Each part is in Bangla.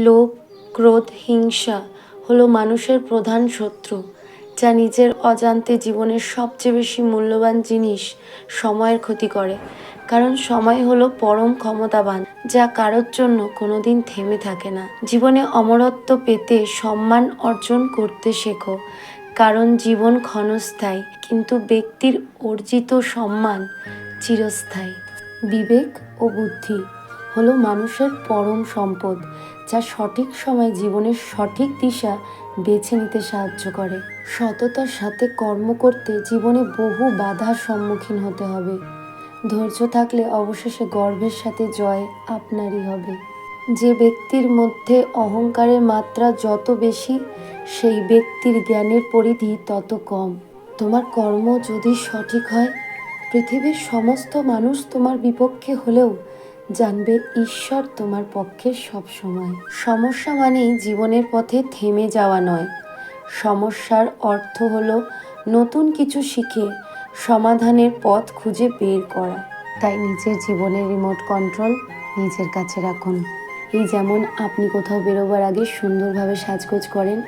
লোভ, ক্রোধ, হিংসা হলো মানুষের প্রধান শত্রু, যা নিজের অজান্তে জীবনের সবচেয়ে বেশি মূল্যবান জিনিস সময়ের ক্ষতি করে। কারণ সময় হলো পরম ক্ষমতাবান, যা কারোর জন্য কোনোদিন থেমে থাকে না। জীবনে অমরত্ব পেতে সম্মান অর্জন করতে শেখো, কারণ জীবন ক্ষণস্থায়ী, কিন্তু ব্যক্তির অর্জিত সম্মান চিরস্থায়ী। বিবেক ও বুদ্ধি হলো মানুষের পরম সম্পদ, যা সঠিক সময় জীবনের সঠিক দিশা বেছে নিতে সাহায্য করে। সততার সাথে কর্ম করতে জীবনে বহু বাধার সম্মুখীন হতে হবে। ধৈর্য থাকলে অবশেষে গর্বের সাথে জয় আপনারই হবে। যে ব্যক্তির মধ্যে অহংকারের মাত্রা যত বেশি, সেই ব্যক্তির জ্ঞানের পরিধি তত কম। তোমার কর্ম যদি সঠিক হয়, পৃথিবীর সমস্ত মানুষ তোমার বিপক্ষে হলেও জানবে ঈশ্বর তোমার পক্ষে সবসময়। সমস্যা মানেই জীবনের পথে থেমে যাওয়া নয়। সমস্যার অর্থ হলো নতুন কিছু শিখে সমাধানের পথ খুঁজে বের করা। তাই নিজের জীবনের রিমোট কন্ট্রোল নিজের কাছে রাখুন। এই যেমন আপনি কোথাও বেরোবার আগে সুন্দরভাবে সাজগোজ করেন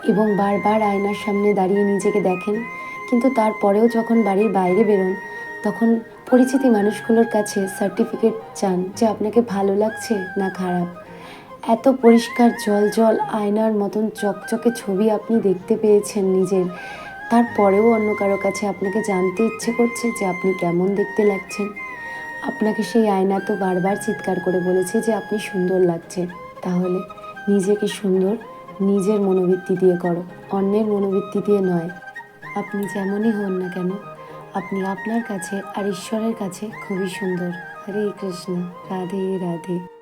এবং বারবার আয়নার সামনে দাঁড়িয়ে নিজেকে দেখেন, কিন্তু তারপরেও যখন বাড়ির বাইরে বেরোন তখন পরিচিত মানুষগুলোর কাছে সার্টিফিকেট চান যে আপনাকে ভালো লাগছে না খারাপ। এত পরিষ্কার জল আয়নার মতন চকচকে ছবি আপনি দেখতে পেয়েছেন নিজের, তারপরেও অন্য কারো কাছে আপনাকে জানতে ইচ্ছে করছে যে আপনি কেমন দেখতে লাগছেন। আপনাকে সেই আয়না তো বারবার চিৎকার করে বলেছে যে আপনি সুন্দর লাগছে। তাহলে নিজেকে সুন্দর নিজের মনোবৃত্তি দিয়ে করো, অন্যের মনোবৃত্তি দিয়ে নয়। আপনি যেমনই হন না কেন, আপনি আপনার কাছে আর ঈশ্বরের কাছে খুবই সুন্দর। হরে কৃষ্ণ, রাধে রাধে।